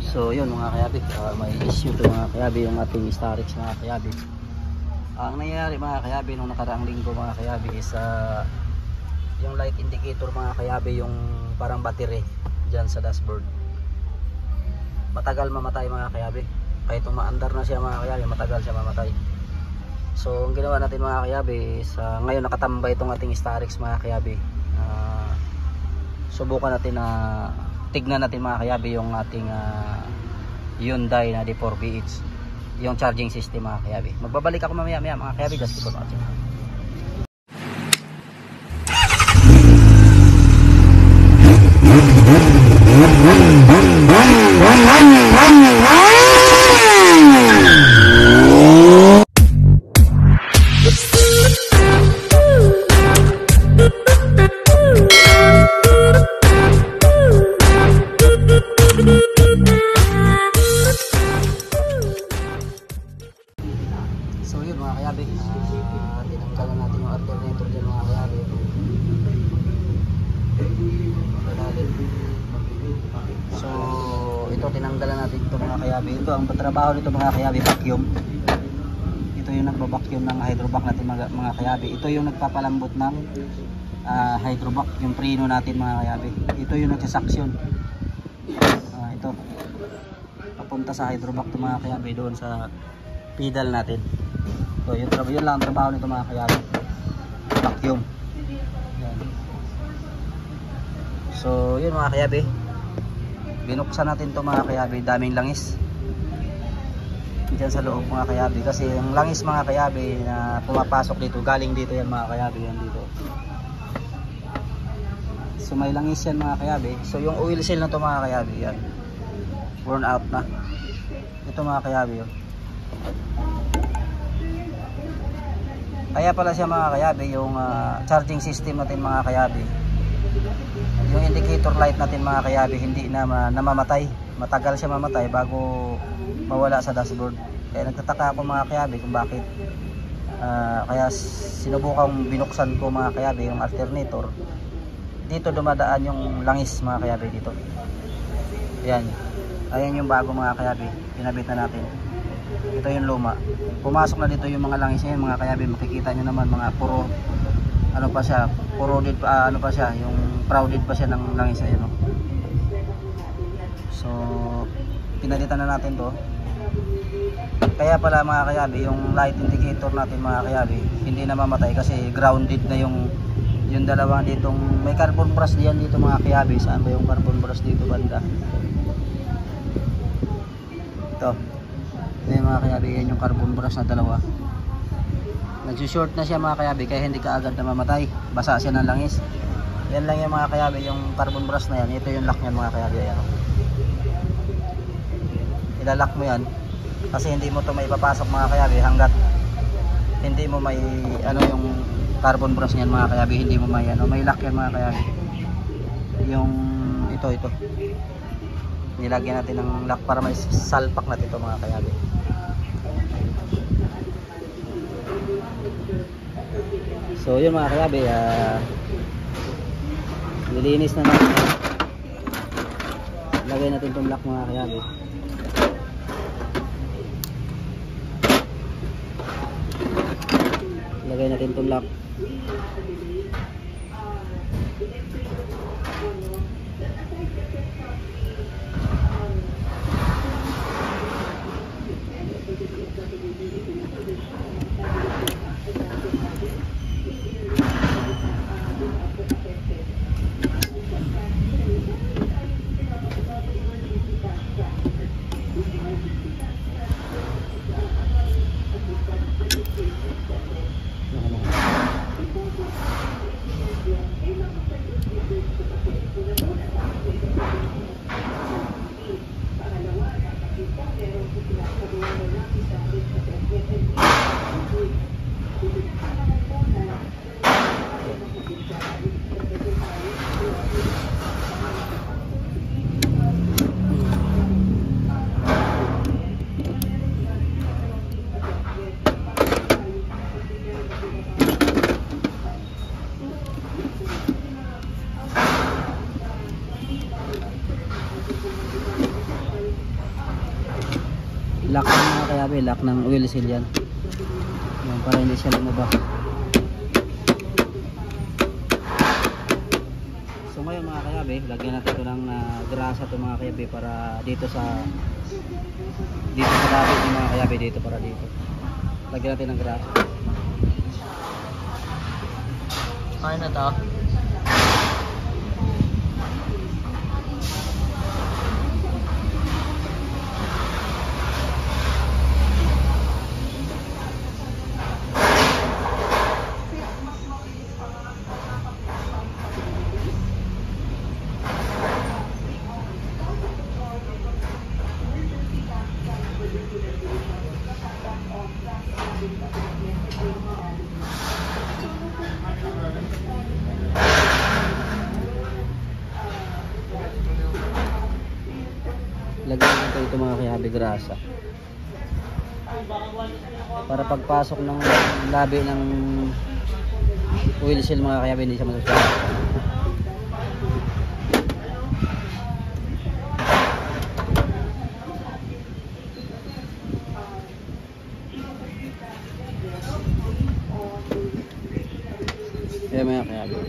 So yun mga kayabi, may issue to mga kayabi yung ating Starix mga kayabi. Ang nangyayari mga kayabi nung nakaraang linggo mga kayabi is yung light indicator mga kayabi, yung parang battery dyan sa dashboard, matagal mamatay mga kayabi. Kahit umaandar na siya mga kayabi, matagal siya mamatay. So ang ginawa natin mga kayabi is ngayon nakatambay itong ating Starix mga kayabi. Subukan natin na tignan natin mga kayabi yung ating Hyundai na D4VH, yung charging system mga kayabi. Magbabalik ako mamaya mga kayabi, just keep on watching. So yun mga kayabi, tinanggalan natin yung alternator dyan mga kayabi. So ito tinanggalan natin ito mga kayabi. Ito ang trabaho nito mga kayabi, vacuum. Ito yung nagbabacuum ng hydrovac natin mga kayabi. Ito yung nagpapalambot ng hydrovac, yung preno natin mga kayabi. Ito yung nagsasaksyon. Ito papunta sa hydrovac ito mga kayabi, doon sa pedal natin. So yun lang ang trabaho nito mga kayabi, vacuum. Yan. So yun mga kayabi, binuksan natin to mga kayabi. Daming langis dyan sa loob mga kayabi, kasi yung langis mga kayabi na pumapasok dito, galing dito yan mga kayabi, yan dito. So may langis yan mga kayabi. So yung oil seal na to mga kayabi, yan worn out na ito mga kayabi yun. Kaya pala siya mga kayabi, yung charging system natin mga kayabi, yung indicator light natin mga kayabi, hindi na namamatay. Matagal siya mamatay bago mawala sa dashboard. Kaya nagtataka ako mga kayabi kung bakit. Kaya sinubukang binuksan ko mga kayabi yung alternator. Dito dumadaan yung langis mga kayabi dito. Ayan. Ayan yung bago mga kayabi, pinabit na natin. Ito yung luma. Pumasok na dito yung mga langis niya mga kayabi. Makikita nyo naman mga puro ano pa siya, corroded pa, ano pa siya, yung crowded pa siya ng langis ayan, no? So pinalitan na natin to. Kaya pala mga kayabi, yung light indicator natin mga kayabi hindi na mamatay kasi grounded na yung dalawa ditong may carbon brush diyan dito mga kayabi. Saan ba yung carbon brush dito banda? Ito. Ayan mga kayabi, yan yung carbon brush na dalawa. Nagsushort na siya mga kayabi, kaya hindi ka agad na mamatay. Basa siya ng langis. Yan lang yung mga kayabi, yung carbon brush na yan. Ito yung lock niyan mga kayabi. Ayan. Ilalock mo yan kasi hindi mo to may papasok mga kayabi hanggat hindi mo may ano yung carbon brush niyan mga kayabi. Hindi mo may ano, may lock yan mga kayabi. Yung ito nilagyan natin ng lock para may salpak natin ito mga kayabi. So yun mga kayabi, nilinis na natin. Lagay natin itong lock mga kayabi. Lagay natin itong lock. Lock ng mga kayabe, lock ng oil seal yan. Yan, para hindi siya lumaba. So ngayon mga kayabe, lagyan natin ito ng grasa ito mga kayabe para dito sa labi ng mga kayabe, dito para dito. Lagyan natin ng grasa. Kaya na to. Lagyan natin ito mga kayabe, grasa para pagpasok ng labi ng oil seal mga kayabe hindi siya masusunod. Kaya mga kayabe,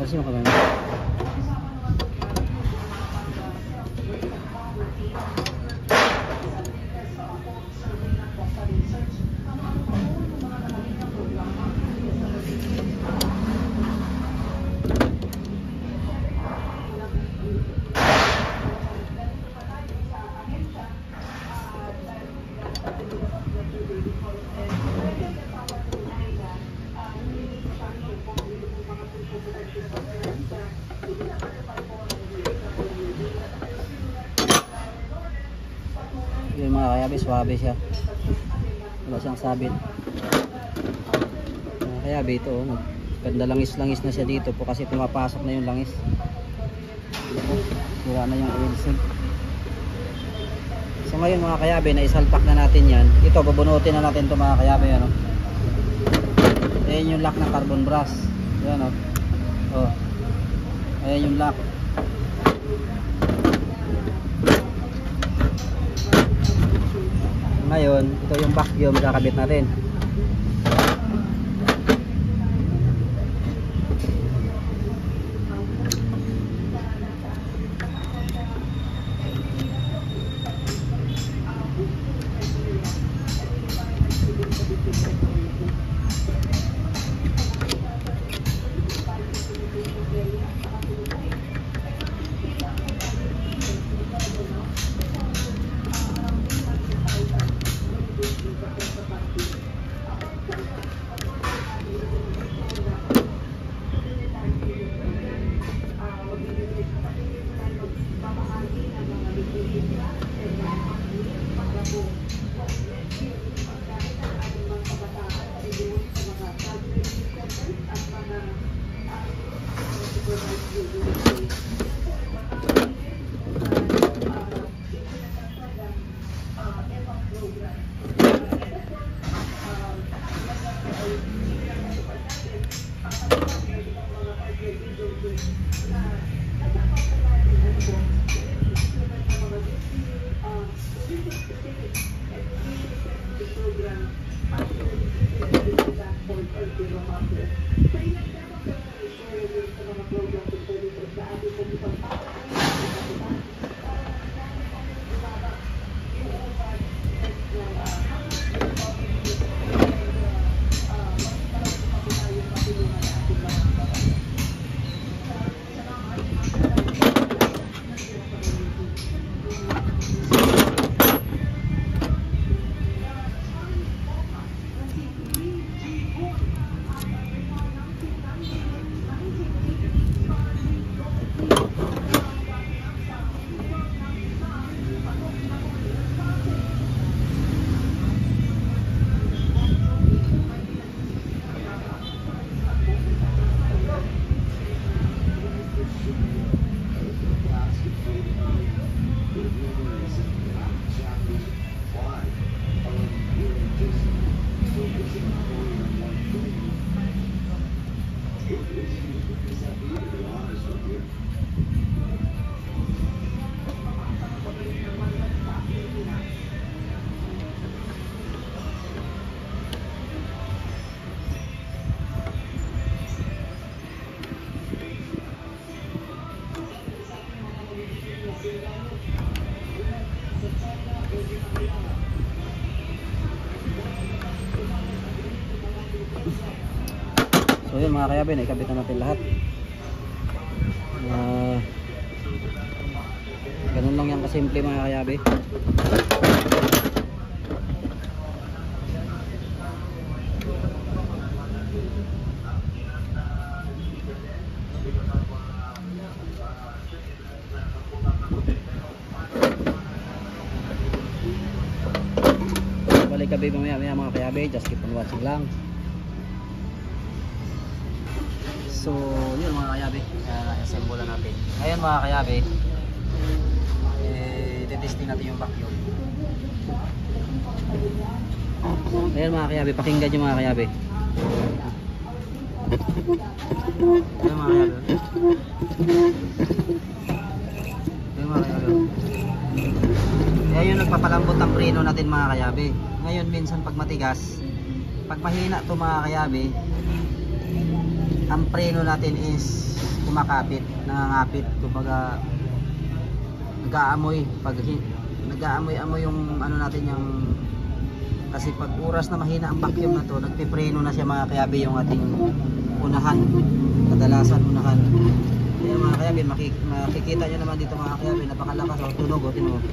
kasi yung kamay mo. Yung mga kayabe, swabe siya, wala siyang sabit. Mga kayabe ito, ganda langis-langis na siya dito po kasi pumapasok na yung langis. Sira na yung oil seal. So ngayon mga kayabe, naisalpak na natin yan. Ito, bubunutin na natin ito mga kayabe. Ano? Ayan yung lock ng carbon brass. Ayan o. Oh. Ayan yung lock. Ngayon, ito yung vacuum kakabit natin. So yun mga kayabe, naikabit na natin lahat. Ganun lang yan kasimple mga kayabe. Balik kabe mamaya mga kayabe, just keep on watching lang. So, yun mga kayabe, assemble na natin. Ngayon mga kayabe, testing natin yung vacuum. Ngayon mga kayabe, pakinggan nyo mga kayabe. Ayan mga kayabe. Ayan mga kayabe. Ayan yung nagpapalambot ang preno natin mga kayabe. Ngayon minsan pag matigas, pag mahina to mga kayabe, ang preno natin is kumakapit, nangangapit, kumbaga nag-aamoy, pag nag-aamoy-amoy yung ano natin yung, kasi pag oras na mahina ang vacuum na to, nagpipreno na siya mga kayabe yung ating unahan, kadalasan unahan. Kaya mga kayabe, makikita nyo naman dito mga kayabe, napakalakas o tunog o tinunog.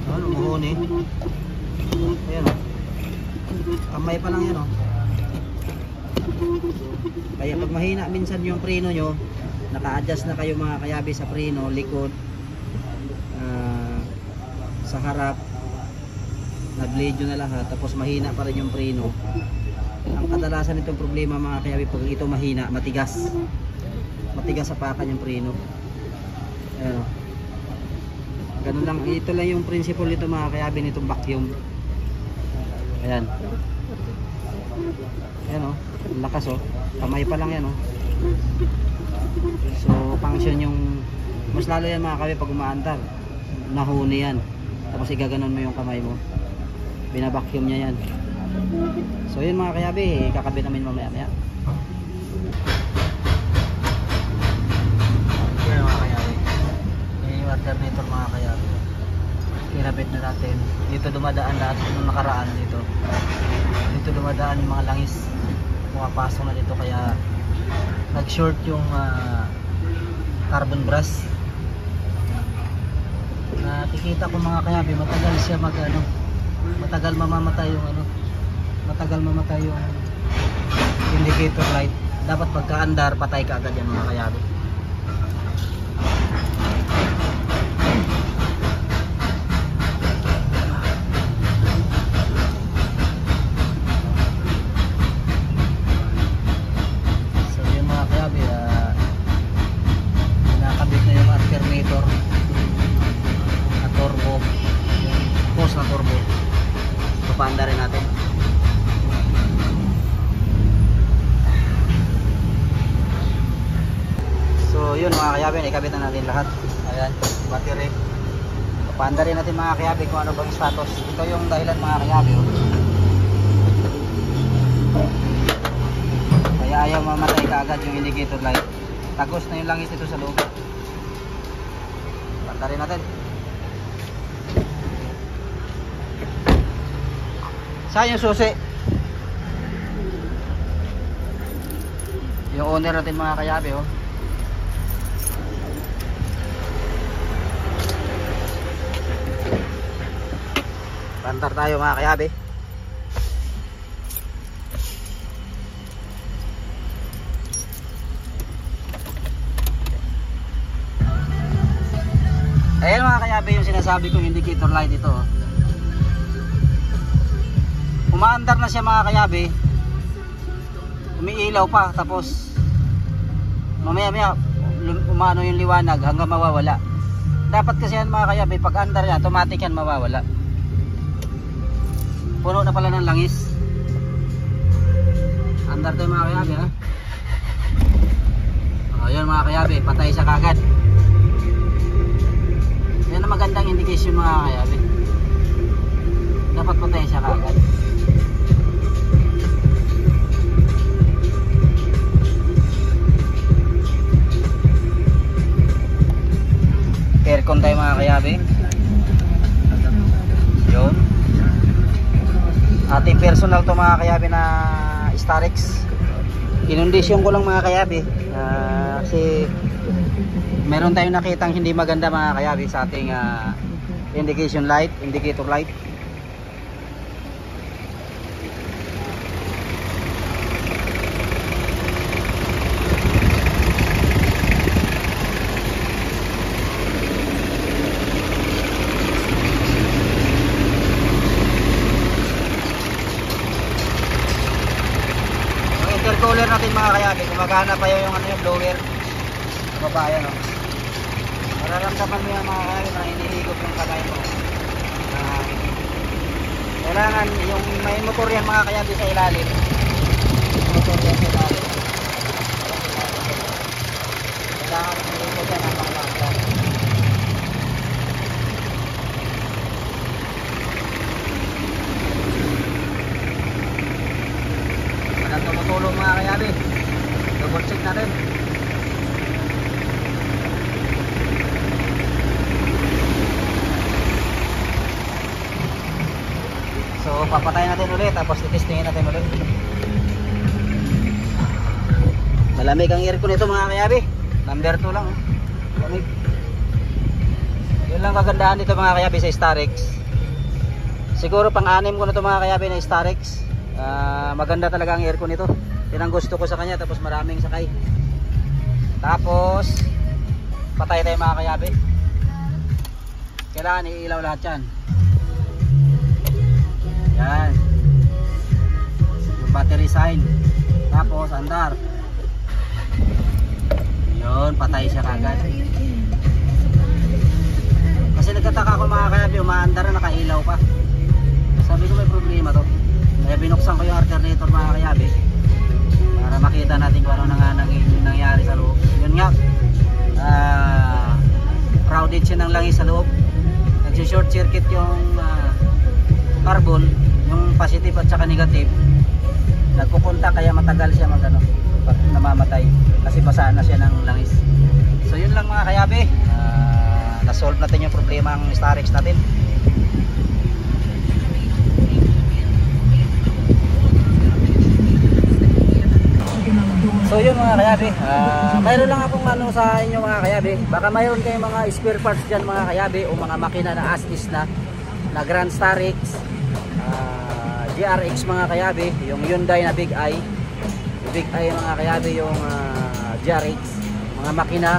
Ano, umuhon eh. Ayan o, kamay pa lang yan o. Kaya pag mahina minsan yung preno nyo, naka-adjust na kayo mga kayabe sa preno, likod, sa harap, na-blade nyo na lahat, tapos mahina pa rin yung preno. Ang kadalasan nitong problema mga kayabe, pag ito mahina, matigas sa pakan yung preno. Ayan o. Ganun lang, ito lang yung principle nito mga kayabe nitong vacuum. Ayan. Ayan o, ang lakas o, kamay pa lang yan o. So function yung, mas lalo yan mga kayabe pag umaandar, nahuni yan, tapos igaganon mo yung kamay mo, binabacuum niya yan. So yun mga kayabe, kakabit namin mamaya maya. Yan mga kayabe, yung alternator mga kayabe, kinabit na natin. Dito dumadaan lahat nung nakaraan dito dumadaan yung mga langis, pumapasok na dito, kaya nag short yung carbon brush. Nakikita ko mga kayabe, matagal siya matagal mamamatay yung indicator light. Dapat pagka-andar, patay ka agad yan mga kayabe. Kinakabit na yung alternator na turbo, yung hose na turbo, papaanda rin natin. So yun mga kayabe, ikabit na natin lahat. Ayan, battery, papaanda rin natin mga kayabe kung ano bang status. Ito yung dahilan mga kayabe oh. Kaya ayaw mamatay ka agad yung indicator light, tagos na yung langis dito sa loob. Panta rin natin. Saan yung susi? Yung owner natin mga kayabe oh. Pantar tayo mga kayabe. Ayan mga kayabe yung sinasabi kong indicator light ito. Umaandar na siya mga kayabe, umiilaw pa, tapos mamaya umano yung liwanag hanggang mawawala. Dapat kasi yan mga kayabi, pag andar yan automatic yan mawawala. Puno na pala ng langis. Andar tayo mga kayabi ha. Yun mga kayabi, patay siya kagad. Yan ang magandang indication mga kayabi, dapat patay siya kagad. Aircon tayo mga kayabi. Yun, ating personal to mga kayabi na Starex. Inundisyon ko lang mga kayabi kasi meron tayong nakitang hindi maganda mga kayabi sa ating indicator light. Intercooler natin mga kayabi, gumagana pa yung blower sa baba yan o. Mararamdaman mo yung mga kayabi na inihigop yung kamay mo. Kailangan yung may motor yan mga kayabi sa ilalim. Motor yan sa ilalim. Kailangan inihigop yan ang panglakas. Tumutulong mga kayabi, double check natin. So papatayin natin ulit, tapos titestingin natin ulit. Malamig ang aircon nito mga kayabi, number 2 lang lamig. Yun lang kagandahan nito mga kayabi sa Starex. Siguro pang-anim ko na ito mga kayabi na Starex. Maganda talaga ang aircon nito. Yan ang gusto ko sa kanya. Tapos maraming sakay. Tapos patay tayo mga kayabi. Kailangan iilaw lahat yan. Yan yung battery sign. Tapos andar. Yun, patay siya kagad. Kasi nagtataka ko mga kayabi, umaandar na nakailaw pa. Sabi ko may problema to. Kaya binuksan ko yung alternator mga kayabi para makita natin kung ano na nga nangyari sa loob. Yun nga, crowded siya ng langis sa loob. Nag-short circuit yung carbon, yung positive at saka negative. Nagpupunta kaya matagal siya namamatay kasi basa na siya ng langis. So yun lang mga kayabi, na-solve natin yung problema ng Starex natin. So yun mga kayabi, mayroon lang akong sa inyo mga kayabi. Baka mayroon kayong mga spare parts dyan mga kayabi, o mga makina na as-is na Grand Starex, GRX mga kayabi, yung Hyundai na Big Eye. Yung Big Eye mga kayabi, yung GRX, mga makina,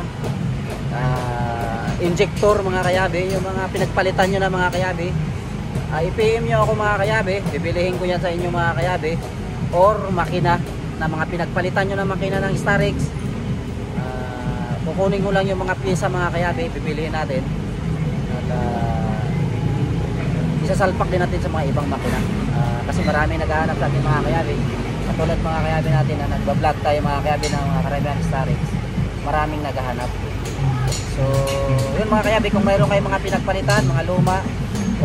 injector mga kayabi, yung mga pinagpalitan nyo na mga kayabi. I-PM nyo ako mga kayabi, bibilihin ko yan sa inyo mga kayabi. Or makina na mga pinagpalitan nyo na makina ng Starex, kukunin ko lang yung mga pyesa mga kayabi, pipiliin natin at isasalpak din natin sa mga ibang makina, kasi maraming naghahanap sa atin mga kayabi. Katulad mga kayabi natin na nagbablog tayo mga kayabi ng mga karamihan Starex, maraming naghahanap. So yun mga kayabi, kung mayroon kayong mga pinagpalitan, mga luma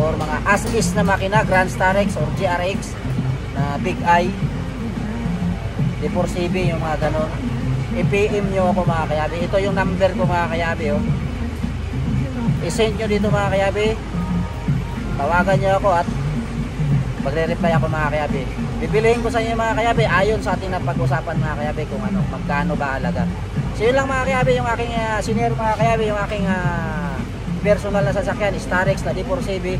or mga as-is na makina, Grand Starex or GRX na Big Eye, D4CB, yung mga ganon, i-PM nyo ako mga kayabi. Ito yung number ko mga kayabi oh. I-send nyo dito mga kayabi, tawagan nyo ako at magre-reply ako mga kayabi. Bibilihin ko sa inyo mga kayabi ayon sa ating napag-usapan mga kayabi kung ano, magkano ba halaga. So yun lang mga kayabi, yung aking senior mga kayabi, yung aking personal na sasakyan Starex na D4CB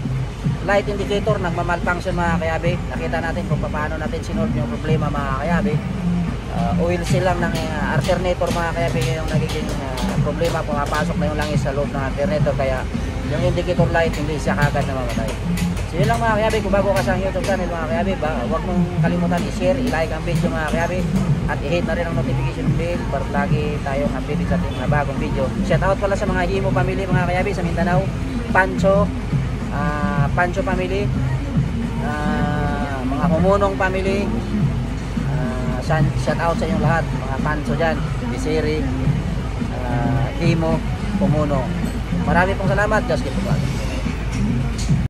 light indicator, nagmamalfunction mga kayabi. Nakita natin kung paano natin sinolve yung problema mga kayabi. Oil seal lang ng alternator mga kayabi yung nagiging problema, pumapasok na yung langis sa loob ng alternator, kaya yung indicator light hindi siya kagad namamatay. So yun lang mga kayabi, kung bago ka sa YouTube channel mga kayabi, huwag mong kalimutan i-share, i-like ang video mga kayabi, at i-hit na rin ang notification bell para lagi tayong updated sa ating mga bagong video. Shout out pala sa mga Himo family mga kayabi sa Mindanao, Pancho family, mga Kumunong family, shout out sa inyong lahat, mga Pancho dyan, Bisiri, Himo, Kumunong. Marami pong salamat, just keep it